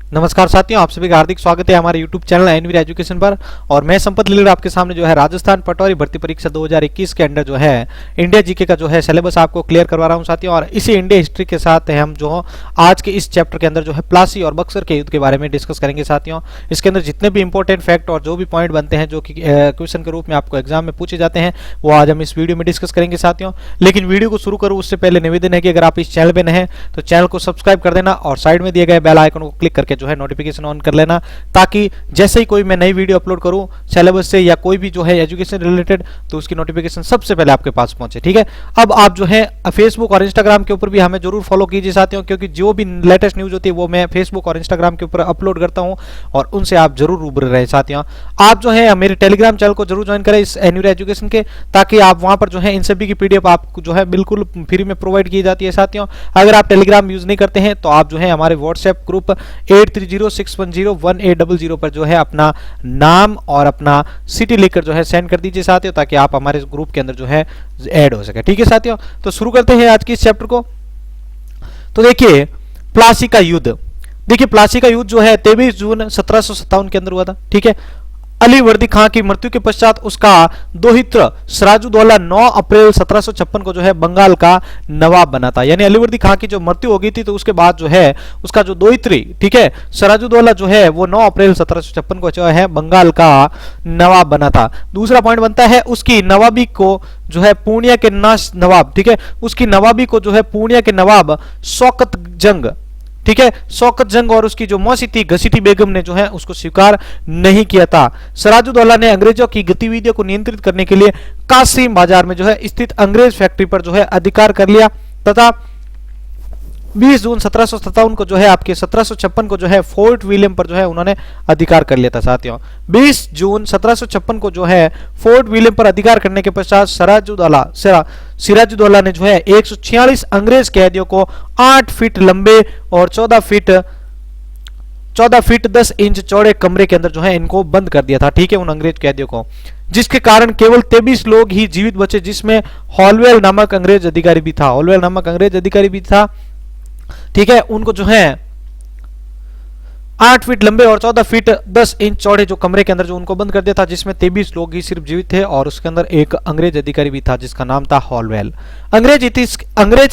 नमस्कार साथियों, आप सभी का हार्दिक स्वागत है हमारे YouTube चैनल एनवीर एजुकेशन पर। और मैं संपत लीलर आपके सामने जो है राजस्थान पटवारी भर्ती परीक्षा 2021 के अंडर जो है इंडिया जीके का जो है सिलेबस आपको क्लियर करवा रहा हूं साथियों। और इसी इंडिया हिस्ट्री के साथ हम जो आज के इस चैप्टर के अंदर जो है प्लासी और बक्सर के युद्ध के बारे में डिस्कस करेंगे साथियों। इसके अंदर जितने भी इंपॉर्टेंट फैक्ट और जो भी पॉइंट बनते हैं जो कि क्वेश्चन के रूप में आपको एग्जाम में पूछे जाते हैं वो आज हम इस वीडियो में डिस्कस करेंगे साथियों। लेकिन वीडियो को शुरू करूँ उससे पहले निवेदन है कि अगर आप इस चैनल पर नए हैं तो चैनल को सब्सक्राइब कर देना और साइड में दिए गए बेल आइकन को क्लिक करके जो है नोटिफिकेशन ऑन कर लेना, ताकि जैसे ही कोई मैं नई वीडियो अपलोड करूं सिलेबस से या कोई भी जो है एजुकेशन रिलेटेड तो उसकी नोटिफिकेशन सबसे पहले आपके पास पहुंचे। ठीक है, अब आप जो है फेसबुक और इंस्टाग्राम के ऊपर भी हमें जरूर फॉलो कीजिए साथियों, क्योंकि जो भी लेटेस्ट न्यूज होती है वो मैं फेसबुक और इंस्टाग्राम के ऊपर अपलोड करता हूं और उनसे आप जरूर रूबरू रहे साथियों। आप जो है मेरे टेलीग्राम चैनल को जरूर ज्वाइन करें इस एनवीर एजुकेशन के, ताकि आप वहां पर जो है इन सभी की पीडीएफ आपको जो है बिल्कुल फ्री में प्रोवाइड की जाती है साथियों। अगर आप टेलीग्राम यूज नहीं करते हैं तो आप जो है हमारे व्हाट्सएप ग्रुप 8306101800 पर जो है अपना नाम और अपना सिटी लिखकर जो है सेंड कर दीजिए साथियों, ताकि आप हमारे ग्रुप के अंदर जो है ऐड हो सके। ठीक है साथियों, तो शुरू करते हैं आज की इस चैप्टर को। तो देखिए प्लासी का युद्ध, देखिए प्लासी का युद्ध जो है 23 जून 1757 के अंदर हुआ था। ठीक है, अली वर्दी खां की मृत्यु के पश्चात उसका दोहित्र सिराजुद्दौला 9 अप्रैल 1756 को जो है बंगाल का नवाब बना था। यानी अली वर्दी खां की जो मृत्यु हो गई थी तो उसके बाद जो है उसका जो दोहित्री, ठीक है, सिराजुद्दौला जो है वो 9 अप्रैल 1756 को जो है बंगाल का नवाब बना था। दूसरा पॉइंट बनता है उसकी नवाबी को जो है पूर्णिया के नवाब, ठीक है, उसकी नवाबी को जो है पूर्णिया के नवाब शौकत जंग, ठीक है, शौकत जंग और उसकी जो मौसी थी घसीटी बेगम ने जो है उसको स्वीकार नहीं किया था। सिराजुद्दौला ने अंग्रेजों की गतिविधियों को नियंत्रित करने के लिए कासिम बाजार में जो है स्थित अंग्रेज फैक्ट्री पर जो है अधिकार कर लिया तथा 20 जून 1757 को जो है आपके 1756 को जो है फोर्ट विलियम पर जो है उन्होंने अधिकार कर लिया था साथियों। 20 जून 1756 को जो है फोर्ट विलियम पर अधिकार करने के पश्चात सिराजुद्दौला ने जो है 146 अंग्रेज कैदियों को 8 फीट लंबे और 14 फीट 10 इंच चौड़े कमरे के अंदर जो है इनको बंद कर दिया था। ठीक है, उन अंग्रेज कैदियों को, जिसके कारण केवल 23 लोग ही जीवित बचे, जिसमें हॉलवेल नामक अंग्रेज अधिकारी भी था। हॉलवेल नामक अंग्रेज अधिकारी भी था, ठीक है, उनको जो है 8 फीट लंबे और 14 फीट 10 इंच चौड़े जो कमरे के अंदर जो उनको बंद कर दिया था, जिसमें 23 लोग ही सिर्फ जीवित थे और उसके अंदर एक अंग्रेज अधिकारी भी था जिसका नाम था हॉलवेल। अंग्रेज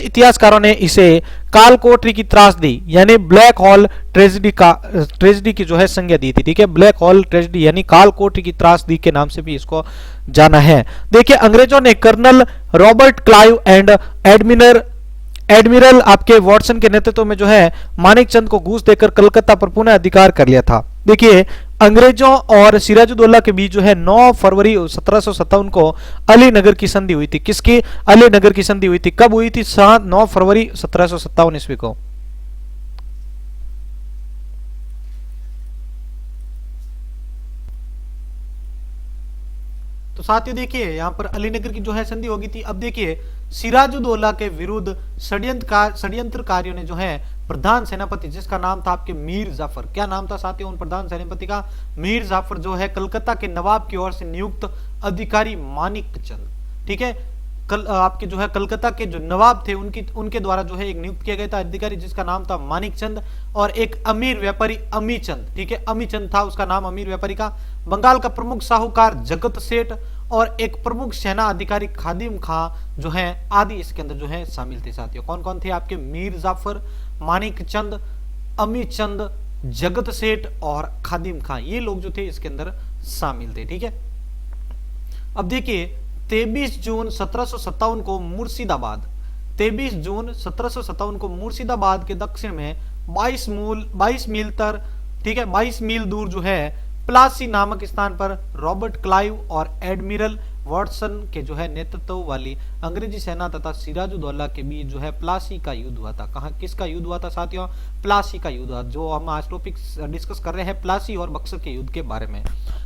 इतिहासकारों ने इसे कालकोठरी की त्रासदी यानी ब्लैक हॉल ट्रेजेडी की जो है संज्ञा दी थी। ठीक है, ब्लैक हॉल ट्रेजेडी यानी कालकोठरी की त्रासदी के नाम से भी इसको जाना है। देखिए अंग्रेजों ने colonel Robert Clive and admiral आपके वॉटसन के नेतृत्व में जो है मानिकचंद को घूस देकर कलकत्ता पर पुनः अधिकार कर लिया था। देखिए अंग्रेजों और सिराजुद्दौला के बीच जो है 9 फरवरी 1757 को अलीनगर की संधि हुई थी। किसकी? अलीनगर की संधि हुई थी। कब हुई थी? 9 फरवरी 1757 ईस्वी को। तो साथियों देखिए यहां पर अलीनगर की जो है संधि हो गई थी। अब देखिए सिराजुद्दौला के विरुद्ध षड्यंत्रकारियों ने जो है प्रधान सेनापति, जिसका नाम था आपके मीर जाफर, क्या नाम था साथियों उन प्रधान सेनापति का? मीर जाफर, जो है कलकत्ता के नवाब की ओर से नियुक्त अधिकारी मानिकचंद, ठीक है, आपके जो है कलकत्ता के जो नवाब थे उनके द्वारा जो है एक नियुक्त किया गया था अधिकारी, जिसका नाम था मानिकचंद, और एक अमीर व्यापारी अमीचंद, ठीक है, अमीचंद था उसका नाम अमीर व्यापारी का। बंगाल का प्रमुख साहूकार जगत सेठ और एक प्रमुख सेना अधिकारी खादिम खां जो है आदि इसके अंदर जो है शामिल थे साथियों। कौन कौन थे आपके? मीर जाफर, मानिकचंद, अमीचंद, जगत सेठ और खादिम खां, ये लोग जो थे इसके अंदर शामिल थे। ठीक है, अब देखिए 23 जून 1757 को मुर्शिदाबाद, 23 जून 1757 को मुर्शिदाबाद के दक्षिण में 22 मील तर, ठीक है, 22 मील दूर जो है प्लासी नामक स्थान पर रॉबर्ट क्लाइव और एडमिरल वॉटसन के जो है नेतृत्व वाली अंग्रेजी सेना तथा सिराजुद्दौला के बीच जो है प्लासी का युद्ध हुआ था। कहां किसका युद्ध हुआ था साथियों? प्लासी का युद्ध हुआ। जो हम आज टॉपिक डिस्कस कर रहे हैं प्लासी और बक्सर के युद्ध के बारे में।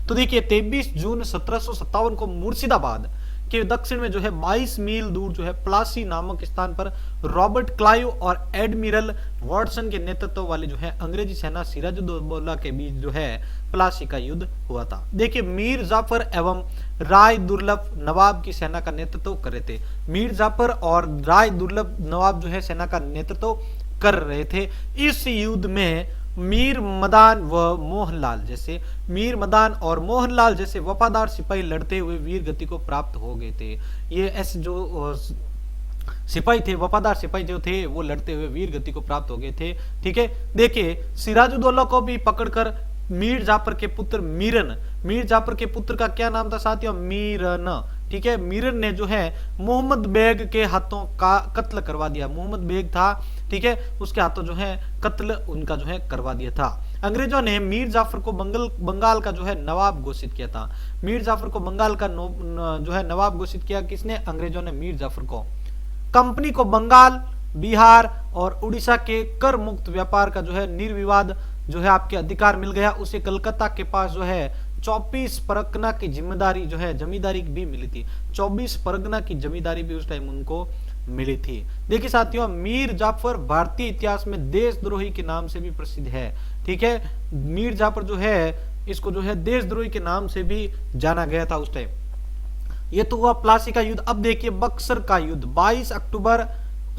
तो देखिए 23 जून 1757 को मुर्शिदाबाद के दक्षिण में जो है 22 मील दूर जो है प्लासी नामक स्थान पर रॉबर्ट क्लाइव और एडमिरल वॉटसन के नेतृत्व वाली जो है अंग्रेजी सेना सिराजुद्दौला के बीच जो है प्लासी का युद्ध हुआ था। देखिए मीर जाफर एवं राय दुर्लभ नवाब की सेना का नेतृत्व कर रहे थे। मीर जाफर और राय दुर्लभ नवाब जो है सेना का नेतृत्व कर रहे थे। इस युद्ध में मीर मदान व मोहनलाल जैसे मीर मदान और मोहनलाल जैसे वफादार सिपाही लड़ते हुए वीर गति को प्राप्त हो गए थे। ये ऐसे जो सिपाही थे, वफादार सिपाही जो थे, वो लड़ते हुए वीर गति को प्राप्त हो गए थे। ठीक है, देखिए सिराजुद्दौला को भी पकड़कर मीर जाफर के पुत्र मीर जाफर के पुत्र का क्या नाम था साथियों? मीरन। ठीक है, मीरन ने जो है मोहम्मद बेग के हाथों का कत्ल करवा दिया। मोहम्मद बेग था, ठीक है, उसके हाथों जो है कत्ल उनका जो है करवा दिया था। अंग्रेजों ने मीर जाफर को बंगाल का जो है नवाब घोषित किया था। मीर जाफर को बंगाल का जो है नवाब घोषित किया किसने? अंग्रेजों ने मीर जाफर को। कंपनी को बंगाल, बिहार और उड़ीसा के कर मुक्त व्यापार का जो है निर्विवाद जो है आपके अधिकार मिल गया। उसे कलकत्ता के पास जो है 24 परगना की जिम्मेदारी जो है जमींदारी भी मिली थी। 24 परगना की जमींदारी भी उस टाइम उनको मिली थी। देखिए साथियों, मीर जाफर भारतीय इतिहास में देशद्रोही के नाम से भी प्रसिद्ध है। ठीक है, मीर जाफर जो है इसको जो है देशद्रोही के नाम से भी जाना गया था उस टाइम। ये तो हुआ प्लासी का युद्ध। अब देखिए बक्सर का युद्ध 22 अक्टूबर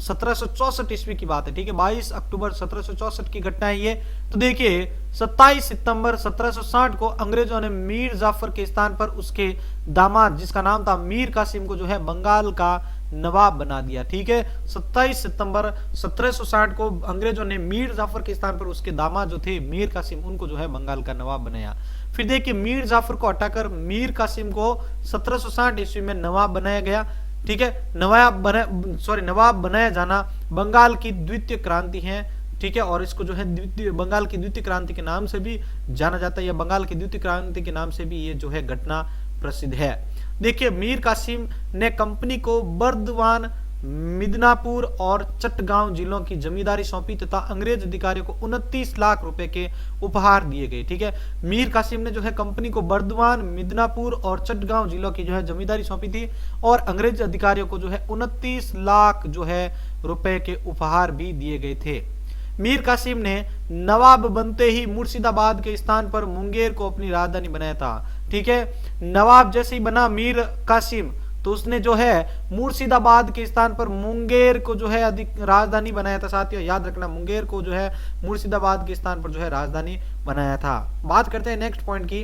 1764 ईस्वी की बात है। ठीक है, 22 अक्टूबर 1764 की घटना है ये। तो देखिए 27 सितंबर 1760 को अंग्रेजों ने मीर जाफर के स्थान पर उसके दामाद जिसका नाम था मीर कासिम को जो है बंगाल का नवाब बना दिया। ठीक है, 27 सितंबर 1760 को अंग्रेजों ने मीर जाफर के स्थान पर उसके दामाद जो थे मीर कासिम उनको जो है बंगाल का नवाब बनाया। फिर देखिए मीर जाफर को हटाकर मीर कासिम को 1760 ईस्वी में नवाब बनाया गया। ठीक है, नवाब बनाया जाना बंगाल की द्वितीय क्रांति है। ठीक है, और इसको जो है बंगाल की द्वितीय क्रांति के नाम से भी जाना जाता है, या बंगाल की द्वितीय क्रांति के नाम से भी ये जो है घटना प्रसिद्ध है। देखिए मीर कासिम ने कंपनी को बर्दवान, मिदनापुर और चटगांव जिलों की जमींदारी सौंपी तथा अंग्रेज अधिकारियों को 29 लाख रुपए के उपहार दिए गए। ठीक है, मीर कासिम ने जो है कंपनी को बर्दवान, मिदनापुर और चटगांव जिलों की जो है जमींदारी सौंपी थी और अंग्रेज अधिकारियों को जो है 29 लाख जो है रुपए के उपहार भी दिए गए थे। मीर कासिम ने नवाब बनते ही मुर्शिदाबाद के स्थान पर मुंगेर को अपनी राजधानी बनाया था। ठीक है, नवाब जैसे ही बना मीर कासिम तो उसने जो है मुर्शिदाबाद के स्थान पर मुंगेर को जो है राजधानी बनाया था। साथियों याद रखना, मुंगेर को जो है मुर्शिदाबाद के स्थान पर जो है राजधानी बनाया था। बात करते हैं नेक्स्ट पॉइंट की।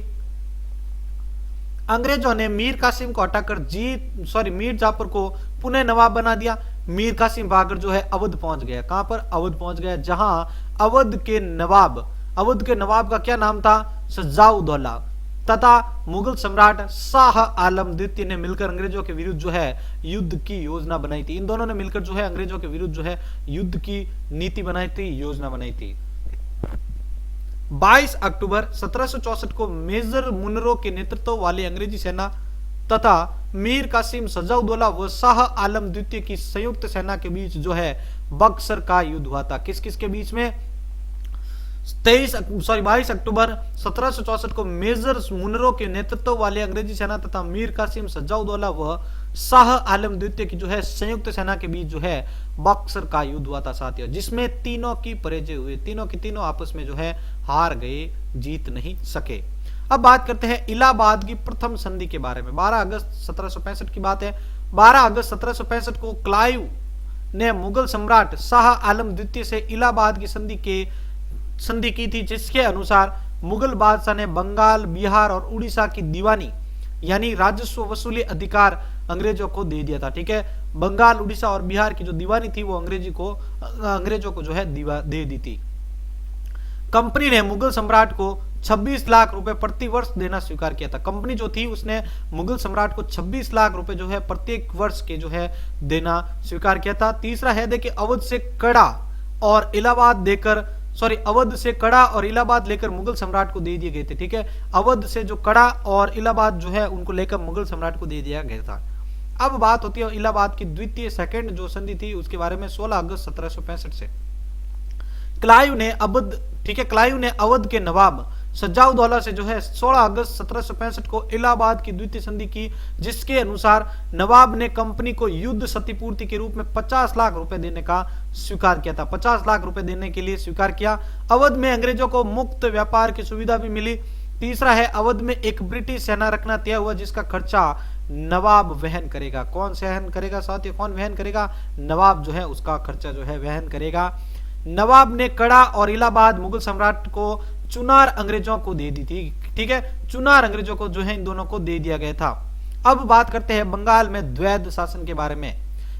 अंग्रेजों ने मीर कासिम को हटाकर मीर जाफर को पुनः नवाब बना दिया। मीर कासिम भागकर जो है अवध पहुंच गया। कहां पर? अवध पहुंच गया, जहां अवध के नवाब का क्या नाम था? सज्जाउद्दौला तथा मुगल सम्राट शाह आलम द्वितीय ने मिलकर अंग्रेजों के विरुद्ध जो है युद्ध की योजना बनाई थी। इन दोनों ने मिलकर जो है अंग्रेजों के विरुद्ध जो है युद्ध की नीति बनाई थी, योजना बनाई थी। 22 अक्टूबर 1764 को मेजर मुनरो के नेतृत्व वाली अंग्रेजी सेना तथा मीर कासिम, सज्जाउद्दौला व शाह आलम द्वितीय की संयुक्त सेना के बीच जो है बक्सर का युद्ध हुआ था। किस किस के बीच में? 22 अक्टूबर 1764 को मेजर मुनरो के नेतृत्व वाले अंग्रेजी सेना तथा मीर कासिम, सज्जाउद्दौला व शाह आलम द्वितीय की जो है संयुक्त सेना के बीच जो है बक्सर का युद्ध हुआ था साथियों, जिसमें तीनों की पराजय हुई। तीनों की तीनों आपस में जो है हार गए, जीत नहीं सके। अब बात करते हैं इलाहाबाद की प्रथम संधि के बारे में। 12 अगस्त 1765 की बात है। 12 अगस्त 1765 को क्लाइव ने मुगल सम्राट शाह आलम द्वितीय से इलाहाबाद की संधि की थी, जिसके अनुसार मुगल बादशाह ने बंगाल, बिहार और उड़ीसा की दीवानी यानी राजस्व वसूली अधिकार अंग्रेजों को दे दिया था। ठीक है, बंगाल, उड़ीसा और बिहार की जो दीवानी थी वो अंग्रेजों को जो है दे दी थी। कंपनी ने मुगल सम्राट को 26 लाख रुपए प्रति वर्ष देना स्वीकार किया था। कंपनी जो थी उसने मुगल सम्राट को 26 लाख रुपए जो है प्रत्येक वर्ष के जो है देना स्वीकार किया था। तीसरा है देखिए अवध से कड़ा और इलाहाबाद लेकर मुगल सम्राट को दे दिए गए थे। ठीक है, अवध से जो कड़ा और इलाहाबाद जो है उनको लेकर मुगल सम्राट को दे दिया गया था। अब बात होती है इलाहाबाद की द्वितीय सेकंड जो संधि थी उसके बारे में। 16 अगस्त 1765 से क्लाइव ने अवध के नवाब सज्जाउद्दौला से जो है 16 अगस्त 1765 को इलाहाबाद की द्वितीय संधि की, जिसके अनुसार नवाब ने कंपनी को युद्ध क्षतिपूर्ति के रूप में 50 लाख रुपए देने का स्वीकार किया था। 50 लाख रुपए देने के लिए स्वीकार किया। अवध में अंग्रेजों को मुक्त व्यापार की सुविधा भी मिली। तीसरा है अवध में एक ब्रिटिश सेना रखना तय हुआ, जिसका खर्चा नवाब वहन करेगा। कौन वहन करेगा साथियों? कौन वहन करेगा? नवाब जो है उसका खर्चा जो है वहन करेगा। नवाब ने कड़ा और इलाहाबाद मुगल सम्राट को चुनार अंग्रेजों को दे दी थी। ठीक है, चुनार अंग्रेजों को जो है इन दोनों को दे दिया गया था। अब बात करते हैं बंगाल में द्वैध शासन के बारे में।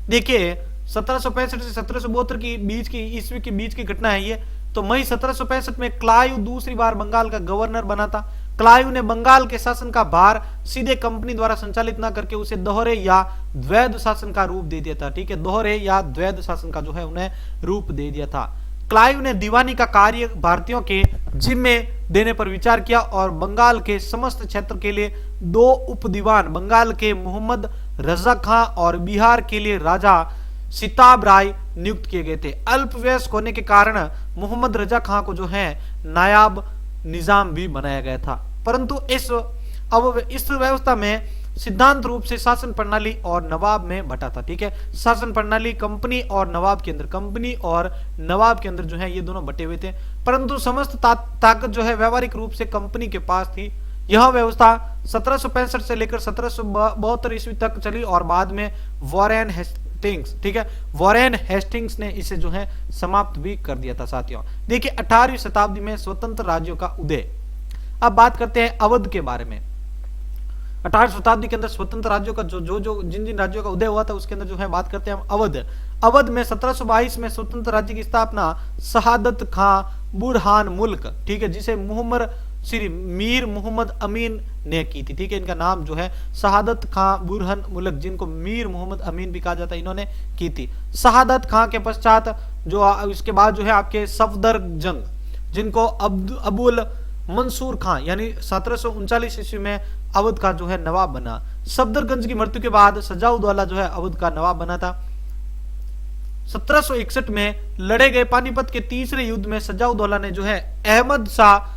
देखिए 1765 से 1772 की बीच की ईस्वी के बीच की घटना है ये। तो मई 1765 में क्लाइव दूसरी बार बंगाल का गवर्नर बना था। क्लाइव ने बंगाल के शासन का भार सीधे कंपनी द्वारा संचालित न करके उसे दोहरे या द्वैध शासन का रूप दे दिया था। ठीक है, दोहरे या द्वैध शासन का जो है उन्हें रूप दे दिया था। क्लाइव ने दीवानी का कार्य भारतीयों के जिम्मे देने पर विचार किया और बंगाल के समस्त क्षेत्र के लिए 2 उप दीवान बंगाल के मोहम्मद रजा खां और बिहार के लिए राजा सिताब राय नियुक्त किए गए थे। अल्पवयस्क होने के कारण मोहम्मद रजा खां को जो है नायाब निजाम भी बनाया गया था। परंतु इस व्यवस्था में सिद्धांत रूप से शासन प्रणाली और नवाब में बटा था। ठीक है, शासन प्रणाली कंपनी और नवाब के अंदर, कंपनी और नवाब के अंदर जो है ये दोनों बटे हुए थे। परंतु समस्त ताकत जो है व्यवहारिक रूप से कंपनी के पास थी। यह व्यवस्था 1765 से लेकर 1772 ईस्वी तक चली और बाद में वॉरेन हेस्टिंग्स, ठीक है, वॉरेन हेस्टिंग्स ने इसे जो है समाप्त भी कर दिया था। साथियों देखिए 18वीं शताब्दी में स्वतंत्र राज्यों का उदय। अब बात करते हैं अवध के बारे में। 18वीं शताब्दी के अंदर स्वतंत्र राज्यों का जिन जिन राज्यों का उदय हुआ था उसके अंदर जो है बात करते हैं हम अवध। अवध में 1722 में स्वतंत्र राज्य की स्थापना शहादत खां बुरहान मुल्क, ठीक है, जिसे मीर मोहम्मद अमीन ने की थी। ठीक है, इनका नाम जो है शहादत खां बुरहान मुल्क, जिनको मीर मोहम्मद अमीन भी कहा जाता है, इन्होंने की थी। शहादत खां के पश्चात जो इसके बाद जो है आपके सफदरजंग, जिनको अबुल मंसूर खां यानी 1739 ईस्वी में अवध का जो है नवाब बना। सफदरगंज की मृत्यु के बाद सजाउद्दौला जो है अवध का नवाब बना था। 1761 में लड़े गए पानीपत के तीसरे युद्ध में सजाउद्दौला ने जो है अहमद शाह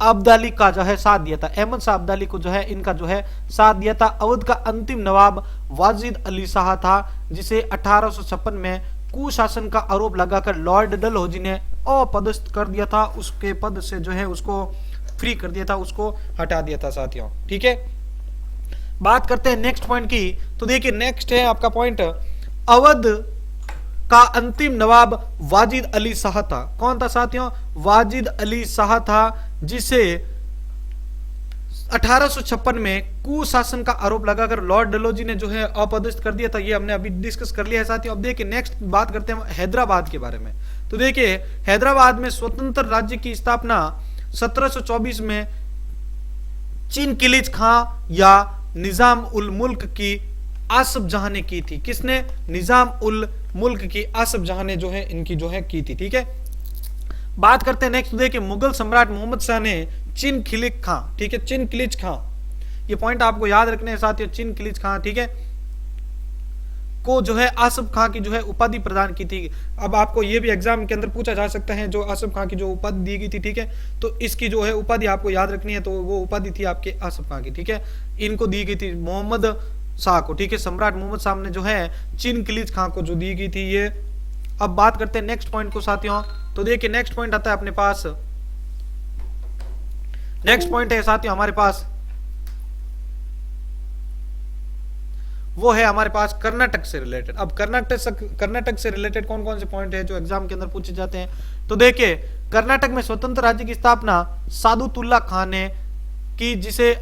अब्दाली का जो है साथ दिया था। अहमद शाह अब्दाली को जो है इनका जो है साथ दिया था। अवध का अंतिम नवाब वाजिद अली शाह था, जिसे 1856 में कुशासन का आरोप लगाकर लॉर्ड डलहौजी ने अपदस्थ कर दिया था। उसके पद से जो है उसको फ्री कर दिया था, उसको हटा दिया था साथियों। ठीक है, बात करते हैं नेक्स्ट पॉइंट की। तो देखिए नेक्स्ट है आपका पॉइंट, अवध का अंतिम नवाब वाजिद अली शाह था। कौन था साथियों? वाजिद अली शाह था, जिसे 1856 में कुशासन का आरोप लगाकर लॉर्ड डलहौजी ने जो है अपदस्थ कर दिया था। ये हमने अभी डिस्कस कर लिया है साथियों। अब देखिए नेक्स्ट बात करते हैं हैदराबाद के बारे में। तो देखिए हैदराबाद में स्वतंत्र राज्य की स्थापना 1724 में चिनकिलिज खां या निजाम उल मुल्क की आसफ जहां ने की थी। किसने? निजाम उल मुल्क की आसफ जहां ने जो है इनकी जो है की थी। ठीक है, बात करते हैं नेक्स्ट। देखिए मुगल सम्राट मोहम्मद शाह ने चिनकिलिज खां, ठीक है, चिनकिलिज खां, ये पॉइंट आपको याद रखने हैं साथियों, चिनकिलिज खां, ठीक है, को जो है आसफ खां की जो है उपाधि प्रदान की थी। अब आपको ये भी एग्जाम के अंदर पूछा जा सकता है, जो आसफ खां की जो उपाधि दी गई थी, ठीक है, तो इसकी जो है उपाधि आपको याद रखनी है। तो वो उपाधि थी आपके आसफ खां की, ठीक है, इनको दी गई थी मोहम्मद शाह को, ठीक है, सम्राट मोहम्मद शाह ने जो है चिनकिलिज खां को जो दी गई थी ये। अब बात करते हैं नेक्स्ट पॉइंट को साथियों। तो देखिए नेक्स्ट पॉइंट आता है अपने पास, नेक्स्ट पॉइंट है साथियों हमारे पास, वो है हमारे पास कर्नाटक से रिलेटेड। अब कर्नाटक से रिलेटेड कौन कौन से पॉइंट है जो एग्जाम के अंदर पूछे जाते हैं। तो देखिए कर्नाटक में स्वतंत्र राज्य की स्थापना सादुतुल्ला खान ने की, जिसे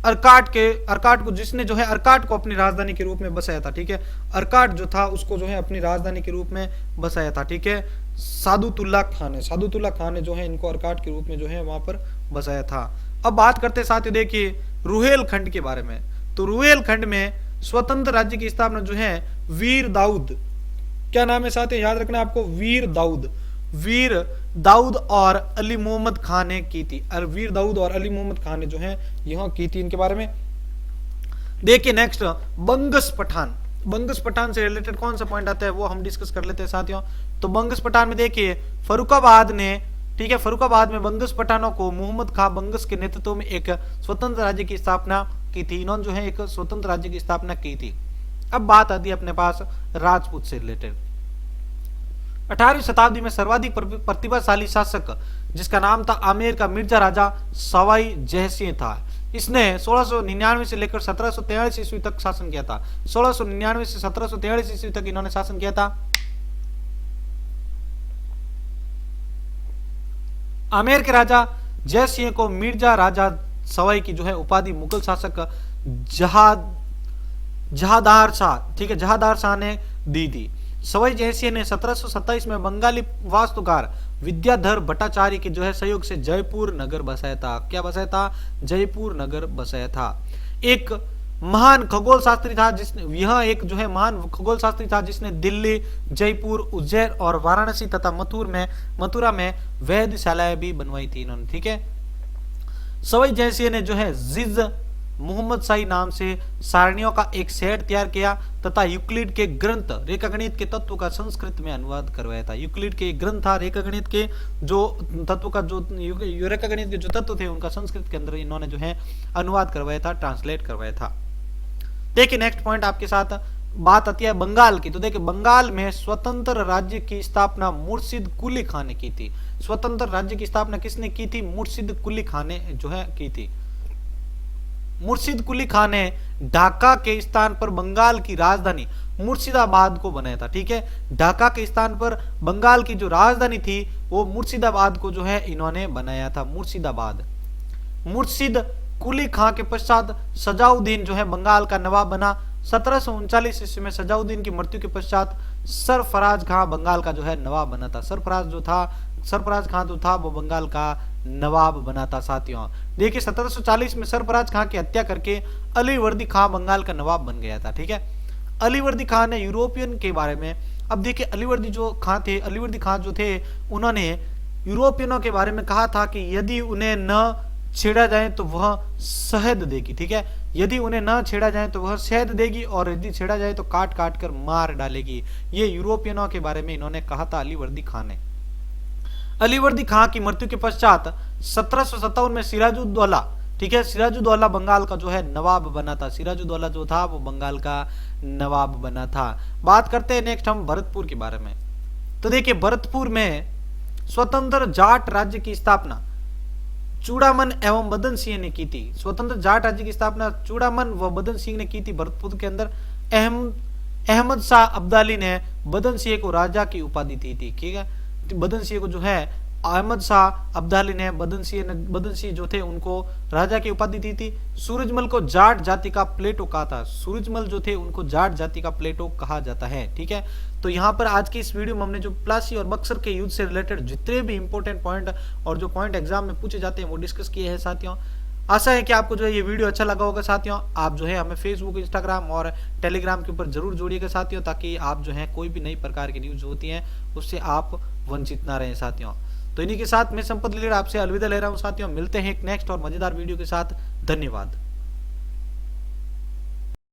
अर्काट को जिसने जो है अर्काट को अपनी राजधानी के रूप में बसाया था। ठीक है, अर्काट जो था उसको जो है अपनी राजधानी के रूप में बसाया था। ठीक है, सादुतुल्ला खान ने जो है इनको अर्काट के रूप में जो है वहां पर बसाया था। अब बात करते साथियों देखिए रुहेलखंड के बारे में। तो रुहेलखंड में स्वतंत्र राज्य की स्थापना जो है वीर दाऊद, क्या नाम है साथियों याद रखना आपको, वीर दाऊद और अली मोहम्मद खान ने की थी। वीर दाऊद और अली मोहम्मद खान ने जो है यहां की थी। इनके बारे में देखिए नेक्स्ट बंगस पठान से रिलेटेड कौन सा पॉइंट आता है वो हम डिस्कस कर लेते हैं साथियों। तो बंगस पठान में देखिए फर्रुखाबाद ने, ठीक है, फर्रुखाबाद में बंगस पठानों को मोहम्मद खां बंगस के नेतृत्व में एक स्वतंत्र राज्य की स्थापना की थी। इन्होंने जो है एक स्वतंत्र राज्य की स्थापना की थी। अब बात आती है अपने पास राजपूत से रिलेटेड। 18वीं शताब्दी में सर्वाधिक प्रतिभाशाली शासक जिसका नाम था आमेर का मिर्जा राजा सवाई जयसिंह था। इसने 1699 से लेकर 1743 ईस्वी तक शासन किया था। 1699 से 1743 ईस्वी तक इन्होंने शासन किया था। आमेर के राजा जयसिंह को मिर्जा राजा सवाई की जो है उपाधि मुगल शासक जहादार शाह, ठीक है, जहादार शाह ने दी थी। सवाई जयसिंह ने 1727 में बंगाली वास्तुकार विद्याधर भट्टाचार्य के जो है सहयोग से जयपुर नगर बसाया था। क्या बसाया था? जयपुर नगर बसाया था। एक महान खगोल शास्त्री था जिसने, यह एक जो है महान खगोल शास्त्री था जिसने दिल्ली, जयपुर, उज्जैन और वाराणसी तथा मथुरा में वेधशालाएं भी बनवाई थी इन्होंने, ठीक है। सवाई जयसिंह ने जो है जिज मोहम्मद शाही नाम से सारणियों का एक सेट तैयार किया तथा यूक्लिड के ग्रंथ रेखागणित के तत्व का संस्कृत में अनुवाद करवाया था। यूक्लिड के ग्रंथ था रेखागणित के जो तत्व का जो रेखागणित के जो तत्व थे उनका संस्कृत के अंदर इन्होंने जो है अनुवाद करवाया था, ट्रांसलेट करवाया था। देखिए नेक्स्ट पॉइंट आपके साथ बात आती है बंगाल की। तो देखिए बंगाल में स्वतंत्र राज्य की स्थापना मुर्शिद कुली खान ने की थी। स्वतंत्र राज्य की स्थापना किसने की थी? मुर्शिद कुली खान ने जो है की थी। मुर्शिद कुली खान ने ढाका के स्थान पर बंगाल की राजधानी मुर्शिदाबाद को बनाया था, ठीक है। ढाका के स्थान पर बंगाल की जो राजधानी थी वो मुर्शिदाबाद को जो है इन्होंने बनाया था, मुर्शिदाबाद। मुर्शिद कुली खान के पश्चात सजाउद्दीन जो है बंगाल का नवाब बना। 1739 ईस्वी में सजाउद्दीन की मृत्यु के पश्चात सरफराज खान बंगाल का जो है नवाब बना था। सरफराज खान जो था वो बंगाल का नवाब बना था साथियों। देखिए 1740 में सरफराज खान की हत्या करके अलीवर्दी खान बंगाल का नवाब बन गया था, ठीक है। अलीवर्दी खान ने यूरोपियन के बारे में, अब देखिए अलीवर्दी खान जो थे उन्होंने यूरोपियनों के बारे में कहा था कि यदि उन्हें न छेड़ा जाए तो वह शहद देगी, ठीक है। यदि उन्हें न छेड़ा जाए तो वह शहद देगी और यदि छेड़ा जाए तो काट काट कर मार डालेगी। ये यूरोपियनों के बारे में इन्होंने कहा था अलीवर्दी खान ने। अलीवर्दी खान की मृत्यु के पश्चात 1757 में सिराजुद्दौला, ठीक है, सिराजुद्दौला बंगाल का जो है नवाब बना था। सिराजुद्दौला जो था वो बंगाल का नवाब बना था। बात करते हैं नेक्स्ट हम भरतपुर के बारे में। तो देखिए भरतपुर में स्वतंत्र जाट राज्य की स्थापना चूड़ामन एवं बदन सिंह ने की थी। स्वतंत्र जाट राज्य की स्थापना चूड़ामन व बदन सिंह ने की थी भरतपुर के अंदर। अहमद शाह अब्दाली ने बदन सिंह को राजा की उपाधि दी थी, ठीक है। बदन सिंह को जो है अहमद शाह अब्दाली ने बदन सिंह जो थे उनको राजा की उपाधि दी थी। सूरजमल को जाट जाति का प्लेटो कहा था। सूरजमल जो थे उनको जाट जाति का प्लेटो कहा जाता है, ठीक है। तो यहाँ पर आज की इस वीडियो में हमने जो प्लासी और बक्सर के युद्ध से रिलेटेड जितने भी इंपॉर्टेंट पॉइंट और जो पॉइंट एग्जाम में पूछे जाते हैं वो डिस्कस किए हैं साथियों। आशा है कि आपको जो है ये वीडियो अच्छा लगा होगा साथियों। आप जो है हमें फेसबुक, इंस्टाग्राम और टेलीग्राम के ऊपर जरूर जोड़िएगा साथियों, ताकि आप जो है कोई भी नई प्रकार की न्यूज होती हैं उससे आप वंचित ना रहें साथियों। तो इन्हीं के साथ मैं संपत लीलर आपसे अलविदा ले रहा हूँ साथियों। मिलते हैं एक नेक्स्ट और मजेदार वीडियो के साथ। धन्यवाद।